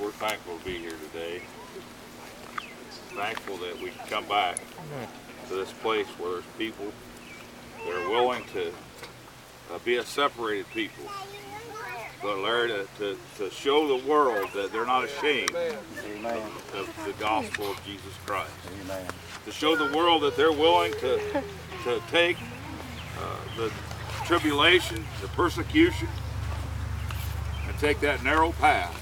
We're thankful to be here today. Thankful that we can come back to this place where there's people that are willing to be a separated people, but learn to show the world that they're not ashamed of the gospel of Jesus Christ. Amen. To show the world that they're willing to take the tribulation, the persecution, and take that narrow path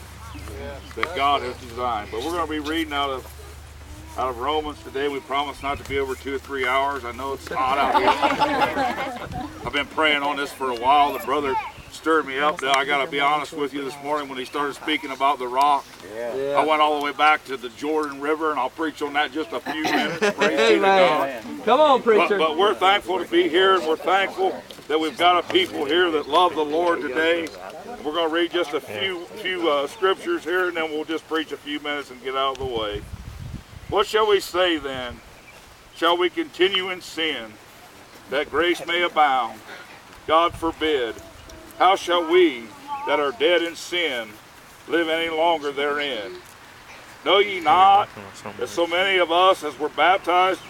that God has designed. But we're going to be reading out of Romans today. We promise not to be over 2 or 3 hours. I know it's hot out here. I've been praying on this for a while. The brother stirred me up. Now I got to be honest with you, this morning when he started speaking about the rock, I went all the way back to the Jordan River, and I'll preach on that just a few minutes. Praise be to God. Come on, preacher. But we're thankful to be here, and we're thankful that we've got a people here that love the Lord today. We're going to read just a few scriptures here, and then we'll just preach a few minutes and get out of the way. What shall we say then? Shall we continue in sin, that grace may abound? God forbid. How shall we that are dead in sin live any longer therein? Know ye not that so many of us as were baptized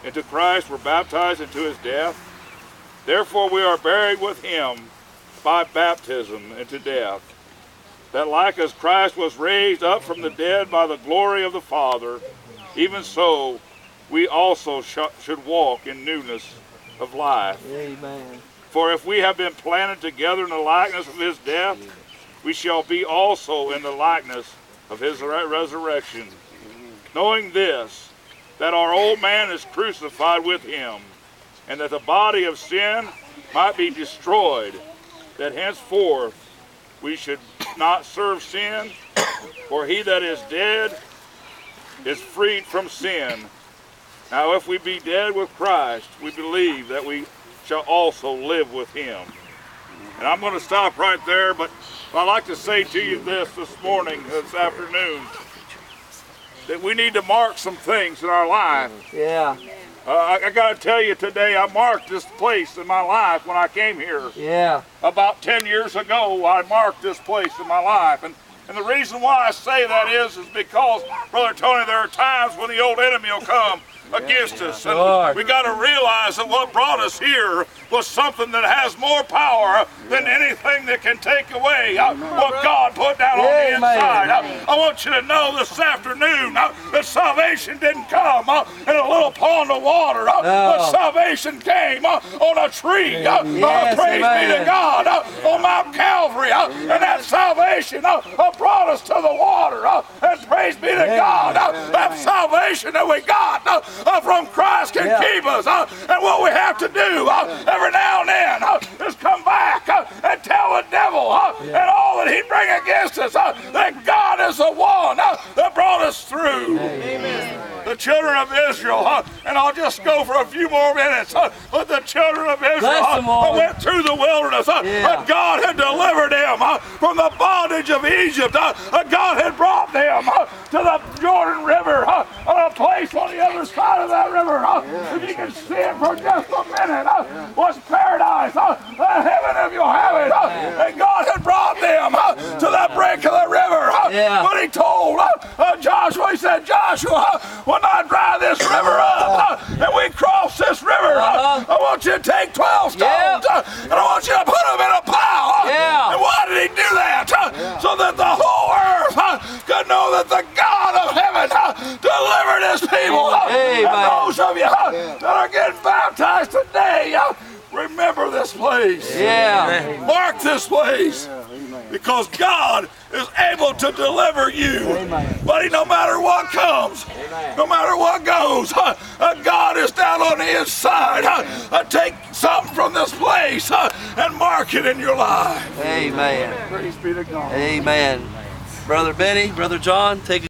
into Christ were baptized into his death? Therefore we are buried with him by baptism into death, that like as Christ was raised up from the dead by the glory of the Father, even so we also should walk in newness of life. Amen. For if we have been planted together in the likeness of his death, we shall be also in the likeness of his resurrection. Knowing this, that our old man is crucified with him, and that the body of sin might be destroyed, that henceforth we should not serve sin, for he that is dead is freed from sin. Now if we be dead with Christ, we believe that we shall also live with him. And I'm going to stop right there, but I'd like to say to you this morning, this afternoon, that we need to mark some things in our life. Yeah. I got to tell you today, I marked this place in my life when I came here. Yeah. About 10 years ago, I marked this place in my life. And the reason why I say that is because, Brother Tony, there are times when the old enemy will come against us. And we got to realize that what brought us here was something that has more power than anything that can take away what God put down on the inside. I want you to know this afternoon that salvation didn't come in a little pond of water, but salvation came on a tree. Praise be to God on Mount Calvary. And that salvation brought us to the water. And praise be to God, that salvation that we got from Christ can keep us. And what we have to do every now and then is come back and tell the devil and all that he bring against us that God is the one that brought us through. Amen. The children of Israel, and I'll just go for a few more minutes, but the children of Israel went through the wilderness. God had delivered them from the bondage of Egypt. God had brought them to the Jordan River, a place on the other side of that river. If you can see it for just a minute, was paradise, heaven if you'll have it. And God had brought them to that brink of the river. But he told Joshua, he said, Joshua, when I dry this river up and we cross this river, I want you to take 12 stones and I want you to put them in a pile. And why did he do that? So that the whole earth could know that the God of heaven delivered his people. And those of you that are getting baptized today, remember this place. Mark this place. Because God is able to deliver you. Buddy, no matter what comes, no matter what goes, God is down on the inside. Take something from this place and mark it in your life. Amen. Praise be to God. Amen. Brother Benny, Brother John, take